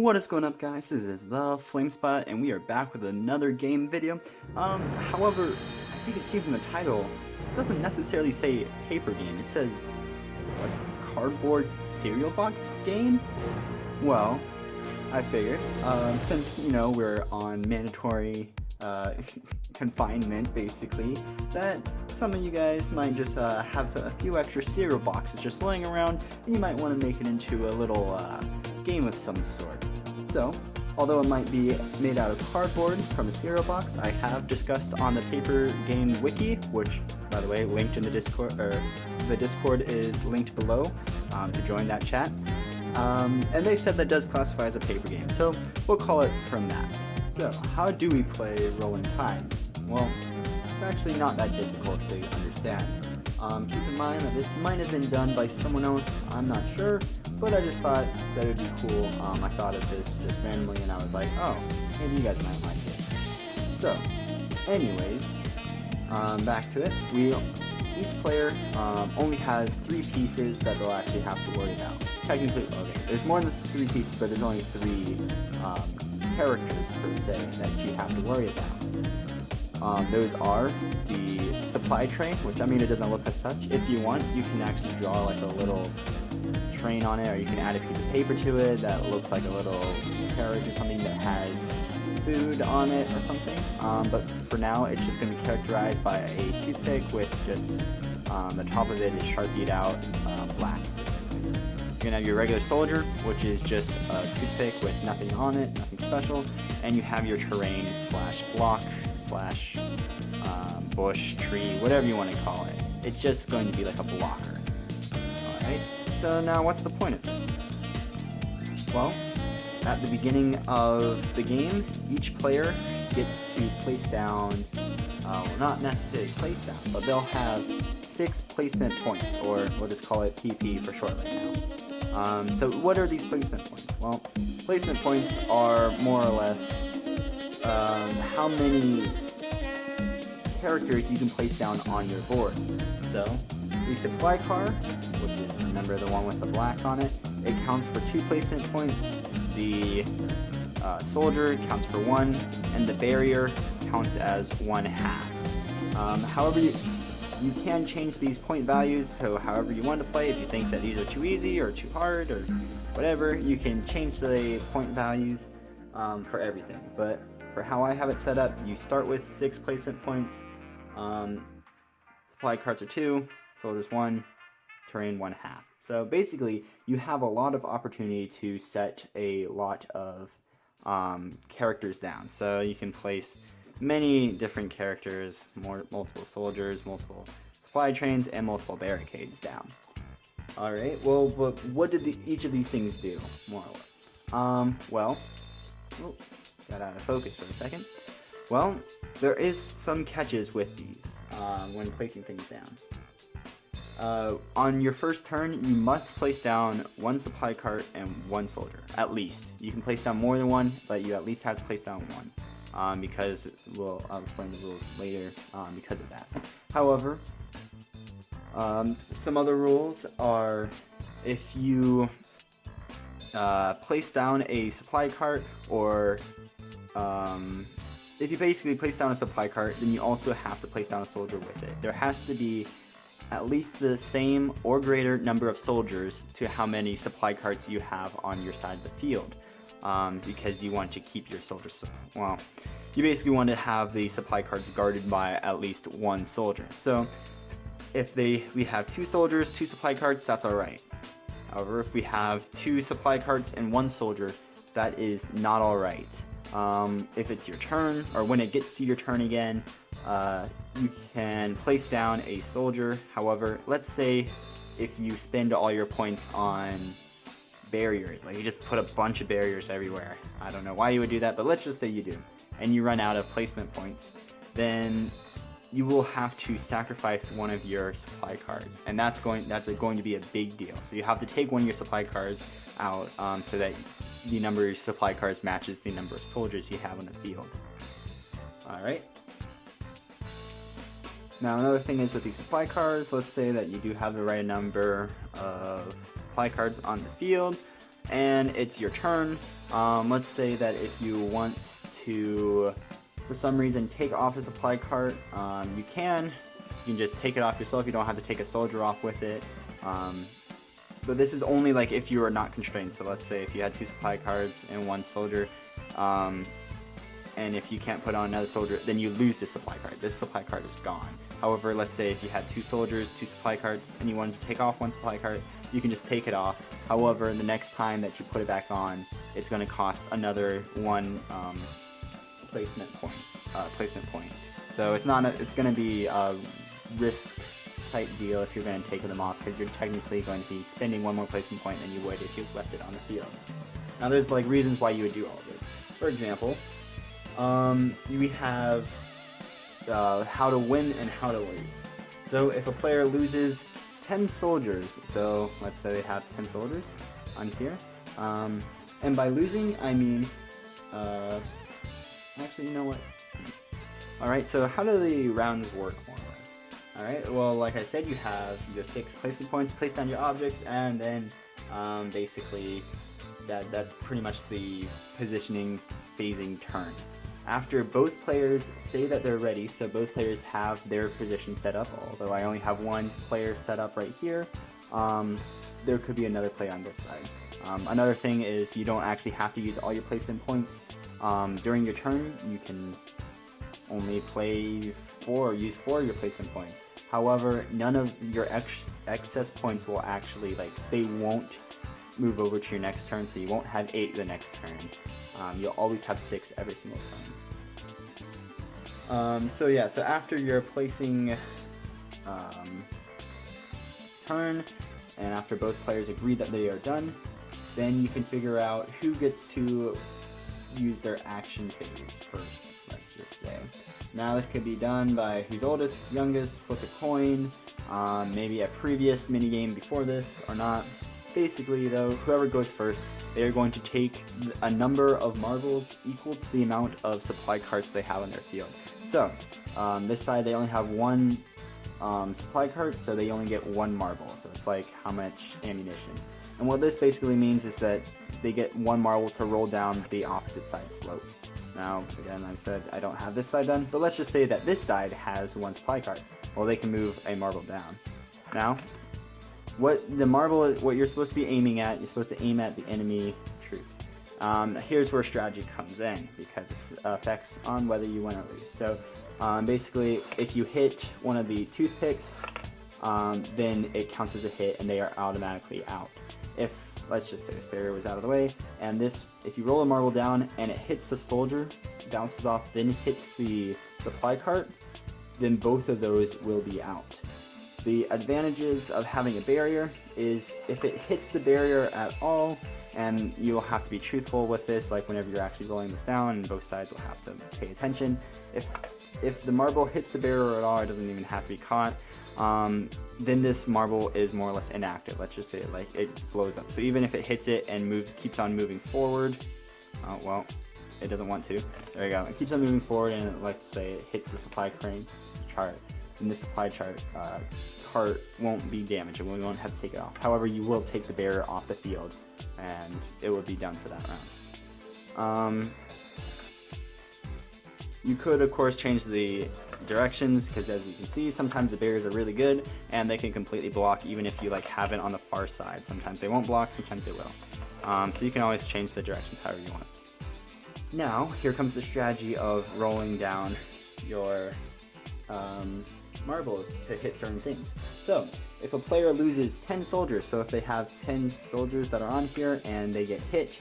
What is going up, guys? This is the Flamespot, and we are back with another game video. However, as you can see from the title, this doesn't necessarily say paper game. It says, what, cardboard cereal box game? Well, I figured, since, you know, we're on mandatory confinement, basically, that some of you guys might just have a few extra cereal boxes just laying around, and you might want to make it into a little game of some sort. So, although it might be made out of cardboard from a cereal box, I have discussed on the paper game wiki, which, by the way, linked in the Discord, or the Discord is linked below to join that chat. And they said that does classify as a paper game, so we'll call it from that. So, how do we play Rolling Tides? Well, it's actually not that difficult to understand. Keep in mind that this might have been done by someone else, I'm not sure, but I just thought that it would be cool. I thought of this just randomly and I was like, oh, maybe you guys might like it. So, anyways, back to it. Each player only has 3 pieces that they'll actually have to worry about. Technically, okay, there's more than 3 pieces, but there's only 3 characters per se that you have to worry about. Those are the supply train, which I mean it doesn't look as such. If you want, you can actually draw like a little train on it, or you can add a piece of paper to it that looks like a little carriage or something that has food on it or something. But for now, it's just going to be characterized by a toothpick with just the top of it is sharpied out black. You're going to have your regular soldier, which is just a toothpick with nothing on it, nothing special, and you have your terrain slash block slash bush, tree, whatever you want to call it. It's just going to be like a blocker. Alright, so now what's the point of this? Well, at the beginning of the game, each player gets to place down, well, not necessarily place down, but they'll have 6 placement points, or we'll just call it PP for short right now. So what are these placement points? Well, placement points are more or less how many characters you can place down on your board. So, the supply car, which is, remember, the one with the black on it, it counts for 2 placement points. The soldier counts for 1, and the barrier counts as 1/2. However, you can change these point values, so however you want to play. If you think that these are too easy or too hard or whatever, you can change the point values for everything. But for how I have it set up, you start with 6 placement points. Supply carts are 2, soldiers 1, terrain 1/2. So basically, you have a lot of opportunity to set a lot of characters down. So you can place many different characters, multiple soldiers, multiple supply trains, and multiple barricades down. Alright, well, but what did each of these things do, more or less? Well, oh, got out of focus for a second. Well, there is some catches with these when placing things down. On your first turn, you must place down 1 supply cart and 1 soldier, at least. You can place down more than 1, but you at least have to place down 1, because I'll explain the rules later because of that. However, some other rules are if you place down a supply cart, or if you basically place down a supply cart, then you also have to place down a soldier with it. There has to be at least the same or greater number of soldiers to how many supply carts you have on your side of the field, because you want to keep your soldiers, well, you basically want to have the supply carts guarded by at least 1 soldier. So if we have 2 soldiers, 2 supply carts, that's alright. However, if we have 2 supply carts and 1 soldier, that is not alright. If it's your turn, or when it gets to your turn again, you can place down a soldier. However, let's say if you spend all your points on barriers, like you just put a bunch of barriers everywhere. I don't know why you would do that, but let's just say you do, and you run out of placement points, then you will have to sacrifice one of your supply cards, and that's going to be a big deal. So you have to take one of your supply cards out, so that the number of supply cards matches the number of soldiers you have on the field. Alright. Now another thing is with these supply cards, let's say that you do have the right number of supply cards on the field. and it's your turn. Let's say that if you want to, for some reason, take off a supply cart, you can just take it off yourself. You don't have to take a soldier off with it. But this is only like if you are not constrained. So let's say if you had 2 supply carts and 1 soldier, and if you can't put on another soldier, then you lose this supply cart. This supply cart is gone. However, let's say if you had 2 soldiers, 2 supply carts, and you wanted to take off 1 supply cart, you can just take it off. However, the next time that you put it back on, it's going to cost another 1 placement point. So it's not. It's going to be a risk type deal if you're going to take them off, because you're technically going to be spending 1 more placement point than you would if you left it on the field. Now, there's like reasons why you would do all of this. For example, we have how to win and how to lose. So if a player loses 10 soldiers, so let's say they have 10 soldiers on here, and by losing I mean, actually, you know what? Alright, so how do the rounds work more or less? Alright, well, like I said, you have your 6 placement points placed on your objects, and then basically that's pretty much the positioning phasing turn. After both players say that they're ready, so both players have their position set up, although I only have 1 player set up right here, there could be another player on this side. Another thing is you don't actually have to use all your placement points. During your turn, you can only use 4 of your placement points. However, none of your excess points will actually, they won't move over to your next turn, so you won't have 8 the next turn. You'll always have 6 every single turn. So after your placing turn, and after both players agree that they are done, then you can figure out who gets to use their action phase first, let's just say. Now this could be done by who's oldest, who's youngest, flip a coin, maybe a previous minigame before this or not. Basically though, whoever goes first, they are going to take a number of marbles equal to the amount of supply carts they have on their field. So, this side they only have 1 supply cart, so they only get 1 marble. So it's like how much ammunition. And what this basically means is that they get 1 marble to roll down the opposite side slope. Now, again, I said I don't have this side done, but let's just say that this side has 1 supply cart. Well, they can move a marble down. Now, what you're supposed to be aiming at, you're supposed to aim at the enemy troops. Here's where strategy comes in, because it affects on whether you win or lose. So basically, if you hit one of the toothpicks, then it counts as a hit and they are automatically out. If, let's just say this barrier was out of the way, and if you roll a marble down and it hits the soldier, bounces off, then hits the supply cart, then both of those will be out. The advantages of having a barrier is if it hits the barrier at all, and you'll have to be truthful with this, like whenever you're actually rolling this down, and both sides will have to pay attention. If the marble hits the barrier at all, it doesn't even have to be caught, then this marble is more or less inactive. Let's just say it blows up. So even if it hits it and keeps on moving forward, well, it doesn't want to. There you go. It keeps on moving forward, and let's say it hits the supply chart, and the supply cart won't be damaged, and we won't have to take it off. However, you will take the barrier off the field, and it will be done for that round. You could, of course, change the directions, because as you can see, sometimes the barriers are really good, and they can completely block even if you have it on the far side. Sometimes they won't block, sometimes they will. So you can always change the directions however you want. Now, here comes the strategy of rolling down your marbles to hit certain things. So, if a player loses 10 soldiers, so if they have 10 soldiers that are on here and they get hit,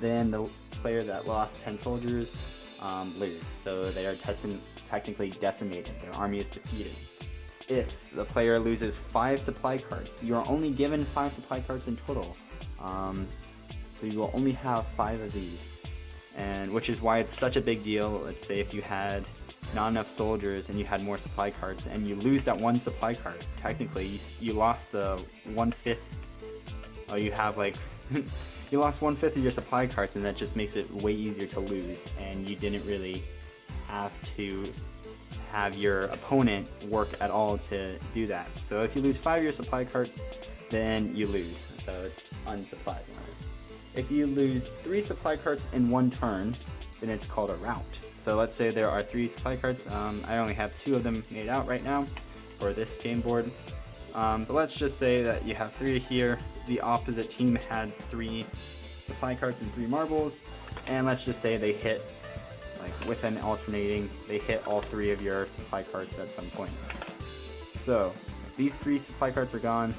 then the player that lost 10 soldiers lose. So they are technically decimated. Their army is defeated. If the player loses 5 supply carts, you are only given 5 supply carts in total. So you will only have 5 of these, and which is why it's such a big deal. Let's say if you had not enough soldiers and you had more supply carts and you lose that 1 supply cart, technically you lost the 1/5. Oh, you have you lost 1/5 of your supply carts, and that just makes it way easier to lose, and you didn't really have to have your opponent work at all to do that. So if you lose 5 of your supply carts, then you lose. So it's unsupplied. if you lose 3 supply carts in one turn, then it's called a rout. So let's say there are 3 supply carts. I only have 2 of them made out right now for this game board. But let's just say that you have 3 here. The opposite team had 3 supply carts and 3 marbles, and let's just say they hit, like with an alternating, they hit all 3 of your supply carts at some point. So these 3 supply carts are gone.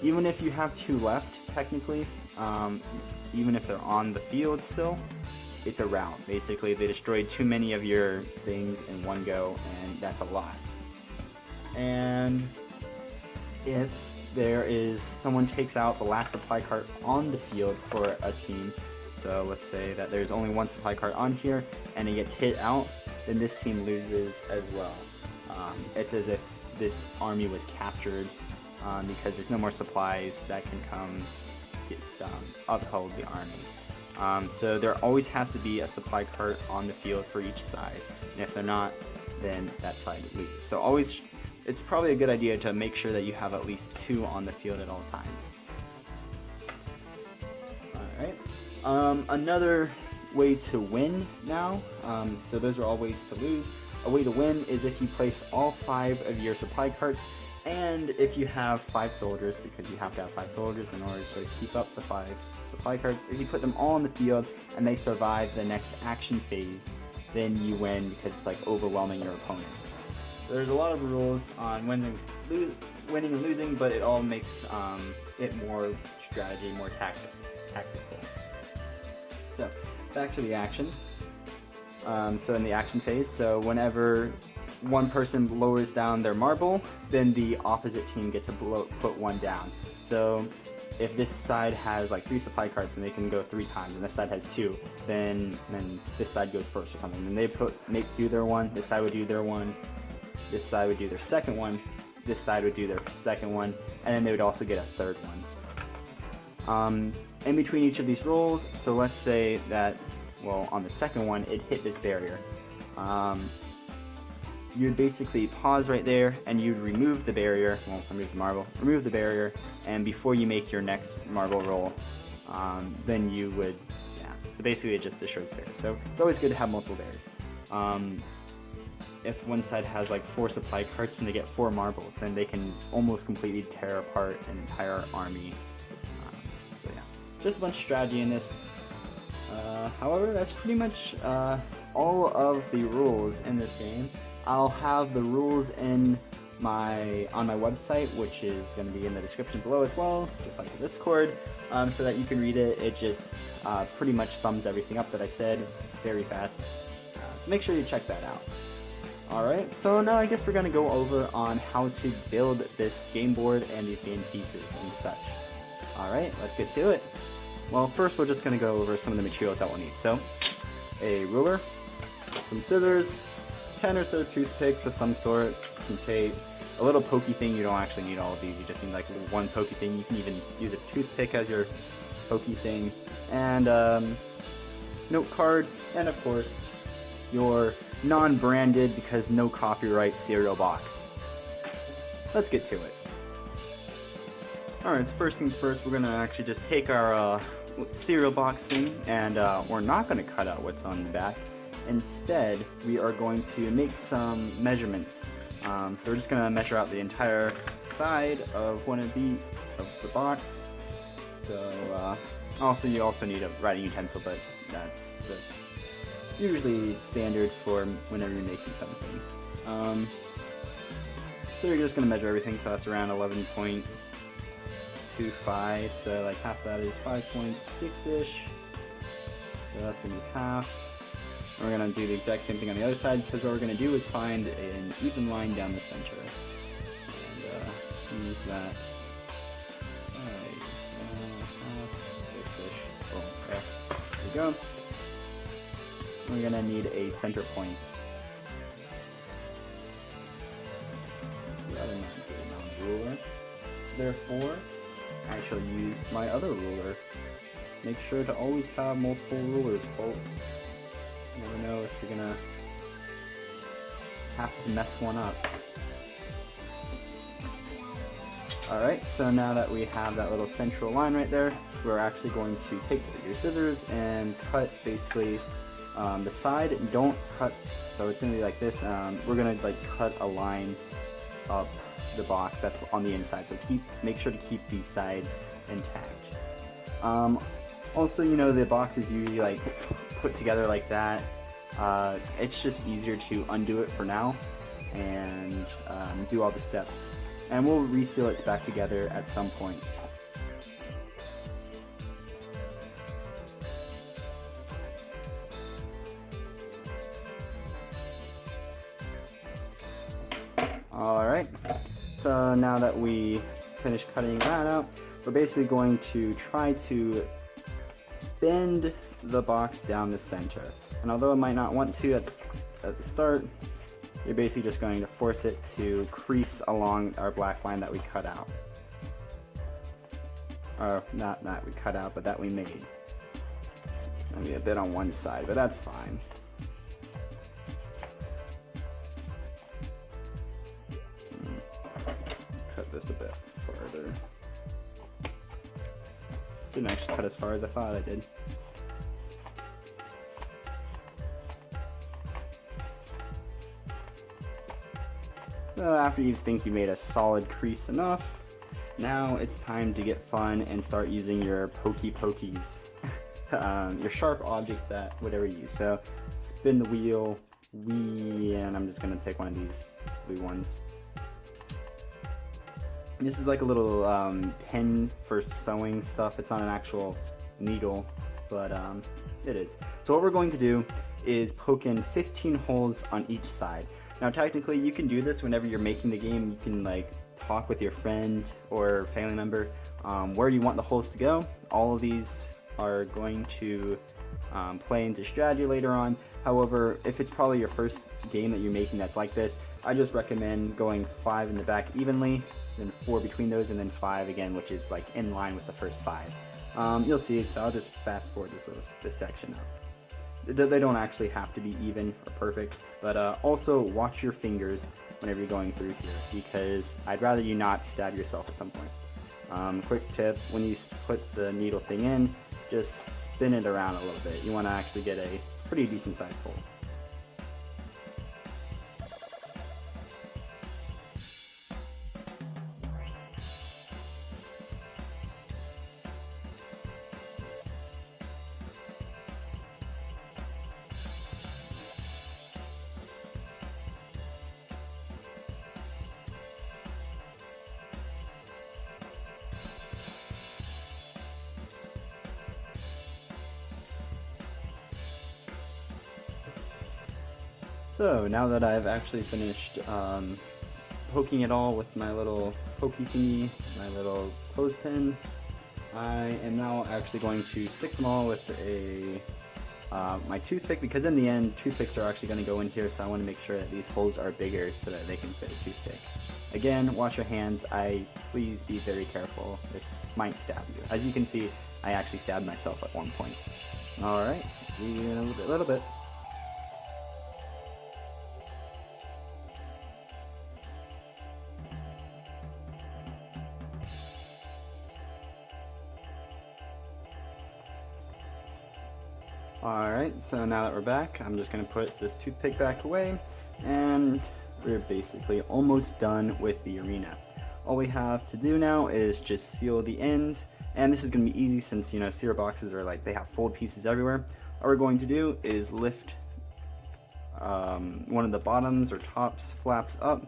Even if you have 2 left, technically, even if they're on the field still, it's a rout. Basically, they destroyed too many of your things in one go, and that's a loss. And if there is someone takes out the last supply cart on the field for a team, so let's say that there's only 1 supply cart on here and it gets hit out, then this team loses as well. It's as if this army was captured because there's no more supplies that can come uphold the army. So there always has to be a supply cart on the field for each side, and if they're not, then that side loses. So always, it's probably a good idea to make sure that you have at least 2 on the field at all times. Alright, another way to win now, so those are all ways to lose. A way to win is if you place all 5 of your supply carts, and if you have 5 soldiers, because you have to have 5 soldiers in order to keep up the 5 supply carts, if you put them all on the field and they survive the next action phase, then you win because it's like overwhelming your opponent. So there's a lot of rules on winning and losing, but it all makes it more strategy, more tactical. So back to the action. So in the action phase, so whenever one person lowers down their marble, then the opposite team gets to put 1 down. So if this side has like 3 supply carts and they can go 3 times, and this side has 2, then this side goes first or something. Then they do their 1, this side would do their 1, this side would do their second 1, this side would do their second 1, and then they would also get a third 1. In between each of these rolls, so let's say that, well, on the second one, it hit this barrier. You'd basically pause right there, and you'd remove the barrier, well, remove the marble, remove the barrier, and before you make your next marble roll, then you would, yeah, so basically it just destroys barriers. So it's always good to have multiple barriers. If one side has like 4 supply carts and they get 4 marbles, then they can almost completely tear apart an entire army. So yeah, just a bunch of strategy in this. However, that's pretty much all of the rules in this game. I'll have the rules on my website, which is going to be in the description below as well, just like the Discord, so that you can read it. It just pretty much sums everything up that I said very fast. So make sure you check that out. Alright, so now I guess we're going to go over on how to build this game board and these game pieces and such. Alright, let's get to it. Well, first we're just going to go over some of the materials that we'll need. So, a ruler, some scissors, 10 or so toothpicks of some sort, some tape, a little pokey thing. You don't actually need all of these, you just need like one pokey thing. You can even use a toothpick as your pokey thing, and note card, and of course your non-branded, because no copyright, cereal box. Let's get to it. Alright, so first things first, we're gonna actually just take our cereal box thing, and we're not gonna cut out what's on the back. Instead, we are going to make some measurements. So we're just gonna measure out the entire side of one of the box. So you also need a writing utensil, but that's usually standard for whenever you're making something. So you're just gonna measure everything. So that's around 11.25. So like half that is 5.6-ish. So that's gonna be half. We're going to do the exact same thing on the other side, because what we're going to do is find an even line down the center. And use that. Oh, there we go. We're going to need a center point. Yeah, ruler. Therefore, I shall use my other ruler. Make sure to always have multiple rulers, folks. You never know if you're gonna have to mess one up. Alright, so now that we have that little central line right there, we're actually going to take your scissors and cut basically the side. Don't cut, so it's going to be like this. We're going to like cut a line up the box that's on the inside, so make sure to keep these sides intact. Also, you know, the box is usually like put together like that. It's just easier to undo it for now and do all the steps. And we'll reseal it back together at some point. Alright, so now that we finished cutting that out, we're basically going to try to bend the box down the center. And although it might not want to at the start, you're basically just going to force it to crease along our black line that we cut out. Or not that we cut out, but that we made. Maybe a bit on one side, but that's fine. Cut this a bit further. Didn't actually cut as far as I thought I did. So after you think you made a solid crease enough, now it's time to get fun and start using your pokey pokies. Your sharp object, that whatever you use. So spin the wheel, and I'm just gonna take one of these blue ones. This is like a little pen for sewing stuff. It's not an actual needle, but it is. So what we're going to do is poke in 15 holes on each side. Now technically you can do this whenever you're making the game. You can like talk with your friend or family member where you want the holes to go. All of these are going to play into strategy later on. However, if it's probably your first game that you're making that's like this, I just recommend going 5 in the back evenly, then 4 between those, and then 5 again, which is like in line with the first 5. You'll see, so I'll just fast forward this section up. They don't actually have to be even or perfect, but also watch your fingers whenever you're going through here, because I'd rather you not stab yourself at some point. Quick tip, when you put the needle thing in, just spin it around a little bit. You want to actually get a pretty decent sized hole. So now that I've actually finished poking it all with my little pokey thingy, my little clothespin, I am now actually going to stick them all with my toothpick, because in the end toothpicks are actually going to go in here, so I want to make sure that these holes are bigger so that they can fit a toothpick. Again, wash your hands. Please be very careful. It might stab you. As you can see, I actually stabbed myself at one point. Alright, see you in a little bit. Alright, so now that we're back, I'm just going to put this toothpick back away, and we're basically almost done with the arena. All we have to do now is just seal the ends, and this is going to be easy since, you know, cedar boxes are like, they have fold pieces everywhere. All we're going to do is lift one of the bottoms or tops flaps up,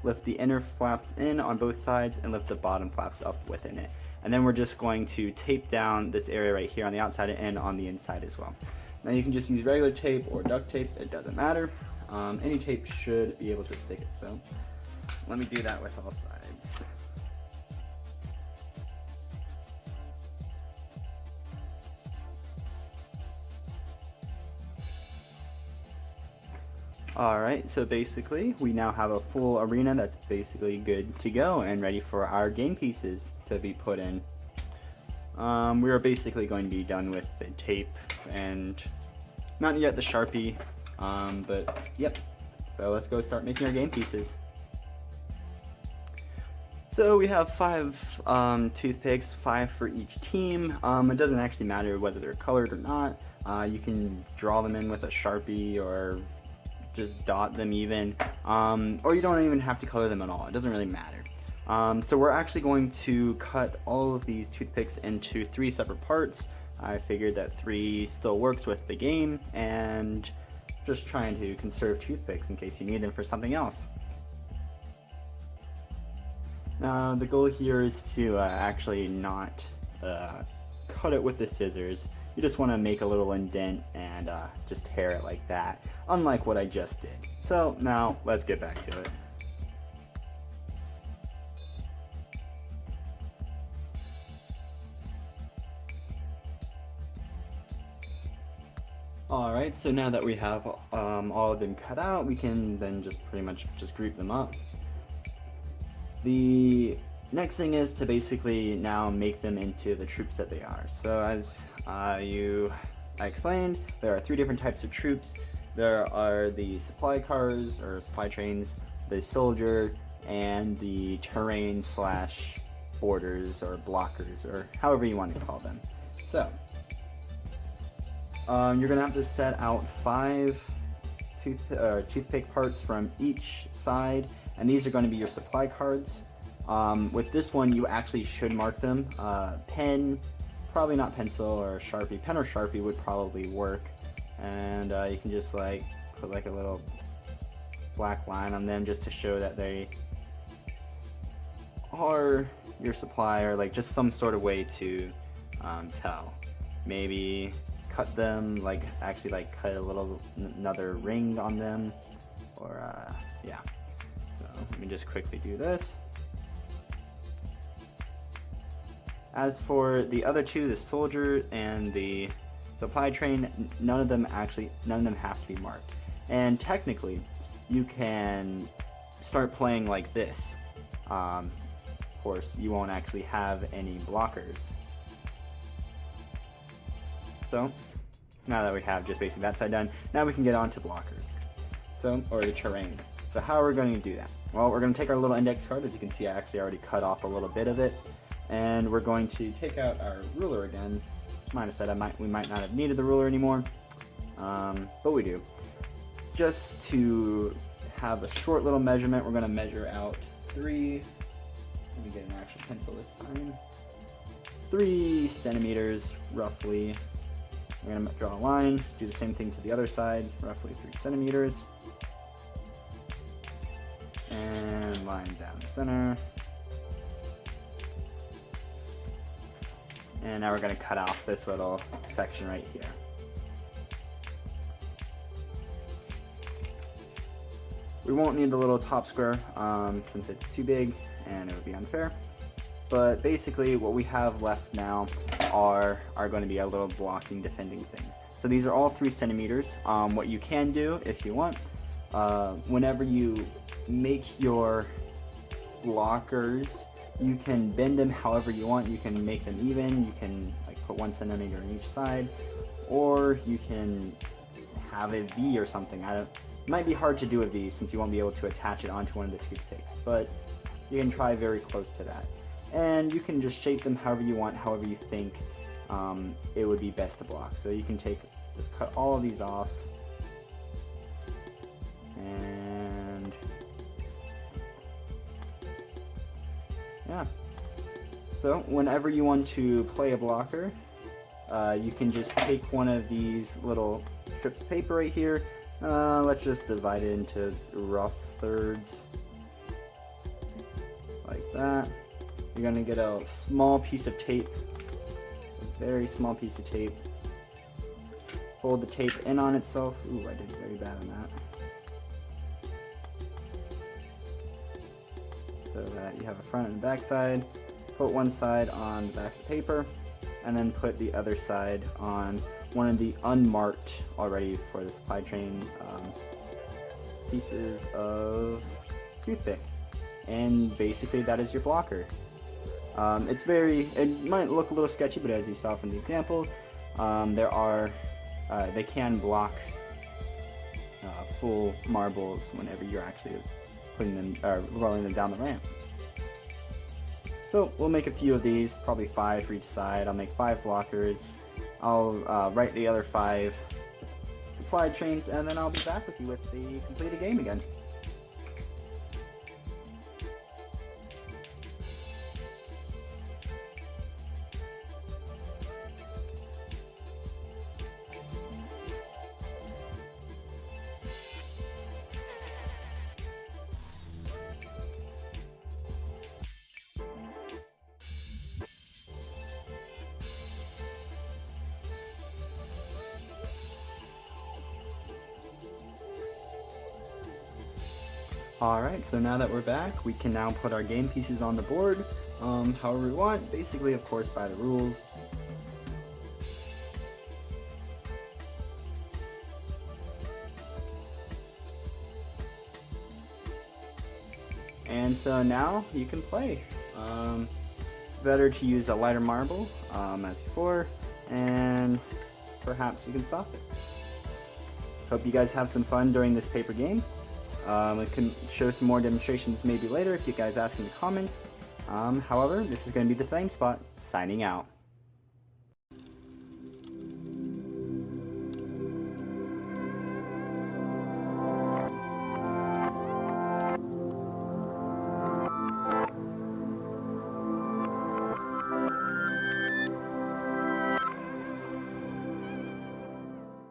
lift the inner flaps in on both sides, and lift the bottom flaps up within it. And then we're just going to tape down this area right here on the outside and on the inside as well. Now you can just use regular tape or duct tape, it doesn't matter. Any tape should be able to stick it, so let me do that with all sides. Alright, so basically we now have a full arena that's basically good to go and ready for our game pieces to be put in. We are basically going to be done with the tape and not yet the Sharpie, but yep. So let's go start making our game pieces. So we have 5 toothpicks, 5 for each team. It doesn't actually matter whether they're colored or not. You can draw them in with a Sharpie or just dot them even, or you don't even have to color them at all. It doesn't really matter. So we're actually going to cut all of these toothpicks into 3 separate parts. I figured that 3 still works with the game, and just trying to conserve toothpicks in case you need them for something else. Now the goal here is to actually not cut it with the scissors. You just want to make a little indent and just tear it like that, unlike what I just did. So now let's get back to it. Alright, so now that we have all of them cut out, we can then just pretty much just group them up. The next thing is to basically now make them into the troops that they are. So as I explained, there are 3 different types of troops. There are the supply cars or supply trains, the soldier, and the terrain / borders or blockers, or however you want to call them. So you're gonna have to set out 5 toothpick parts from each side, and these are going to be your supply cards. With this one, you actually should mark them. Pen, probably not pencil or Sharpie. Pen or Sharpie would probably work, and you can just like put like a little black line on them just to show that they are your supply, or like just some sort of way to tell. Maybe cut them, like actually like cut a little another ring on them, or yeah. So let me just quickly do this. As for the other 2, the soldier and the supply train, none of them have to be marked. And technically, you can start playing like this. Of course, you won't actually have any blockers. So now that we have just basically that side done, now we can get on to blockers. So, or the terrain. So how are we going to do that? Well, we're going to take our little index card. As you can see, I actually already cut off a little bit of it. And we're going to take out our ruler again. Might have said we might not have needed the ruler anymore, but we do. Just to have a short little measurement, we're going to measure out 3, let me get an actual pencil this time, 3 centimeters roughly. We're going to draw a line, do the same thing to the other side, roughly 3 centimeters. And line down the center. And now we're going to cut off this little section right here. We won't need the little top square since it's too big and it would be unfair. But basically what we have left now are going to be our little blocking, defending things. So these are all 3 centimeters. What you can do if you want, whenever you make your blockers, you can bend them however you want. You can make them even. You can like put 1 centimeter on each side, or you can have a V or something. It might be hard to do a V since you won't be able to attach it onto one of the toothpicks, but you can try very close to that. And you can just shape them however you want, however you think it would be best to block. So you can just cut all of these off, and yeah. So whenever you want to play a blocker, you can just take one of these little strips of paper right here. Let's just divide it into rough thirds, like that. You're gonna get a small piece of tape, a very small piece of tape. Fold the tape in on itself. Ooh, I did very bad on that. So that you have a front and back side. Put one side on the back of the paper, and then put the other side on one of the unmarked already for the supply train pieces of toothpick. And basically that is your blocker. It might look a little sketchy, but as you saw from the example, they can block full marbles whenever you're actually putting them, rolling them down the ramp. So we'll make a few of these, probably 5 for each side. I'll make 5 blockers. I'll write the other 5 supply trains, and then I'll be back with you with the completed game again. Alright, so now that we're back, we can now put our game pieces on the board however we want, basically of course by the rules. And so now you can play. Better to use a lighter marble as before, and perhaps you can stop it. Hope you guys have some fun during this paper game. I can show some more demonstrations maybe later if you guys ask in the comments. However, this is going to be the Flamespot, signing out.